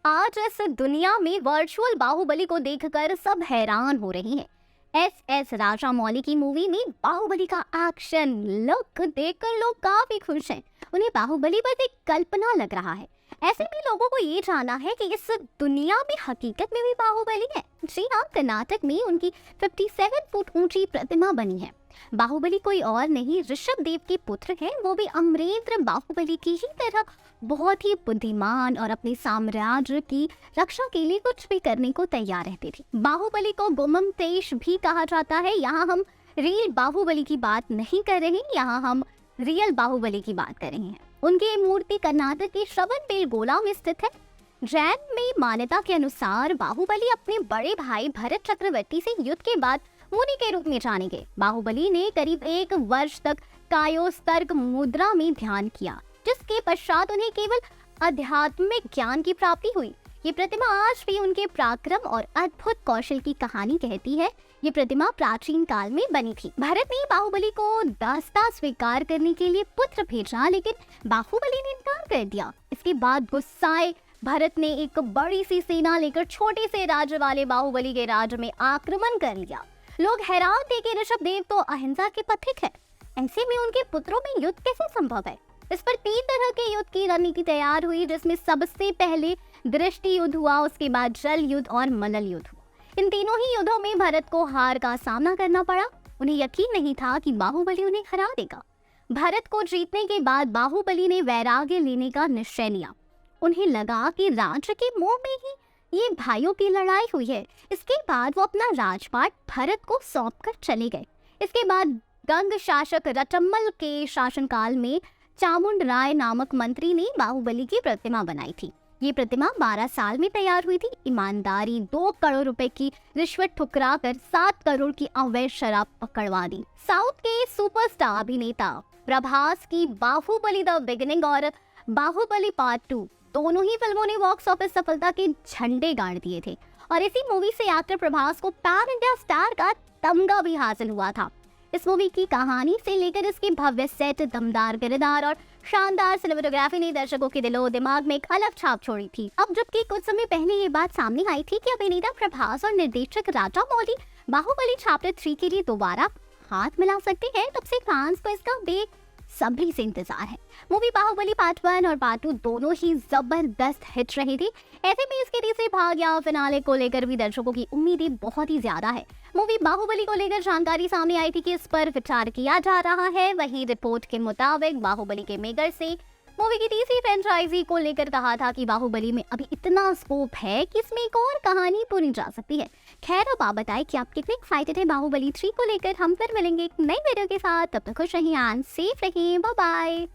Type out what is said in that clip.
आज इस दुनिया में वर्चुअल बाहुबली को देखकर सब हैरान हो रहे हैं। एस राजामौली की मूवी में बाहुबली का एक्शन लुक देखकर लोग काफी खुश हैं। उन्हें बाहुबली बस एक कल्पना लग रहा है। ऐसे में लोगों को ये जानना है कि इस दुनिया में हकीकत में भी बाहुबली है। जी हाँ, कर्नाटक में उनकी 57 फुट ऊंची प्रतिमा बनी है। बाहुबली कोई और नहीं, ऋषभ देव के पुत्र हैं। वो भी अमरेंद्र बाहुबली की ही तरह बहुत ही बुद्धिमान और अपने साम्राज्य की रक्षा के लिए कुछ भी करने को तैयार रहते थे। बाहुबली को गोमतेश भी कहा जाता है। यहाँ हम रियल बाहुबली की बात नहीं कर रहे, यहाँ हम रियल बाहुबली की बात कर रहे हैं। उनकी मूर्ति कर्नाटक के श्रवणबेलगोला में स्थित है। जैन में मान्यता के अनुसार बाहुबली अपने बड़े भाई भरत चक्रवर्ती से युद्ध के बाद मुनि के रूप में जाने गए। बाहुबली ने करीब 1 वर्ष तक कायोस्तर्क मुद्रा में ध्यान किया, जिसके पश्चात उन्हें केवल आध्यात्मिक ज्ञान की प्राप्ति हुई। ये प्रतिमा आज भी उनके पराक्रम और अद्भुत कौशल की कहानी कहती है। ये प्रतिमा प्राचीन काल में बनी थी। भरत ने बाहुबली को दास्ता स्वीकार करने के लिए पुत्र भेजा, लेकिन बाहुबली ने इनकार कर दिया। इसके बाद गुस्साए भरत ने एक बड़ी सी सेना लेकर छोटे से राज्य वाले बाहुबली के राज्य में आक्रमण कर लिया। लोग हैरान थे कि ऋषभ देव तो अहिंसा के पथिक है, ऐसे में उनके पुत्रों में युद्ध कैसे संभव है। इस पर 3 तरह के युद्ध की रणनीति तैयार हुई, जिसमें सबसे पहले दृष्टि युद्ध हुआ, उसके बाद जल युद्ध और मलल युद्ध हुआ। इन तीनों ही युद्धों में भरत को हार का सामना करना पड़ा। उन्हें यकीन नहीं था कि बाहुबली उन्हें हरा देगा। भरत को जीतने के बाद बाहुबली ने वैराग्य लेने का निश्चय लिया। उन्हें लगा कि राज्य के मोह में ही ये भाइयों की लड़ाई हुई है। इसके बाद वो अपना राजपाट भरत को सौंपकर चले गए। इसके बाद गंग शासक रटम्मल के शासनकाल में चामुंड राय नामक मंत्री ने बाहुबली की प्रतिमा बनाई थी। ये प्रतिमा 12 साल में तैयार हुई थी। ईमानदारी 2 करोड़ रुपए की रिश्वत ठुकरा कर 7 करोड़ की अवैध शराब पकड़वा दी। साउथ के सुपरस्टार अभिनेता प्रभास की बाहुबली द बिगिनिंग और बाहुबली पार्ट 2 दोनों ही फिल्मों ने बॉक्स ऑफिस सफलता के झंडे गाड़ दिए थे और इसी मूवी से एक्टर प्रभास को पैन इंडिया स्टार का तमगा भी हासिल हुआ था। इस मूवी की कहानी से लेकर इसके भव्य सेट, दमदार किरदार और शानदार सिनेमेटोग्राफी ने दर्शकों के दिलो दिमाग में एक अलग छाप छोड़ी थी। अब जबकि कुछ समय पहले ये बात सामने आई थी कि अभिनेता प्रभास और निर्देशक राजामौली बाहुबली चैप्टर 3 के लिए दोबारा हाथ मिला सकते हैं, तब से फैंस को इसका बेसब्री से इंतजार है। मूवी बाहुबली पार्ट 1 और पार्ट 2 दोनों ही जबरदस्त हिट रही थी। ऐसे में इसके तीसरे भाग या फिनाले को लेकर भी दर्शकों की उम्मीदें बहुत ही ज्यादा है। मूवी बाहुबली को लेकर जानकारी सामने आई थी कि इस पर विचार किया जा रहा है। वहीं रिपोर्ट के मुताबिक बाहुबली के मेकर से मूवी की तीसरी फ्रेंचाइजी को लेकर कहा था कि बाहुबली में अभी इतना स्कोप है कि इसमें एक और कहानी पूरी जा सकती है। खैर, अब आप बताएं कि आप कितने एक्साइटेड हैं बाहुबली 3 को लेकर। हम फिर मिलेंगे एक नई वीडियो के साथ। तब तक खुश रहिए एंड सेफ रहिए। Bye bye.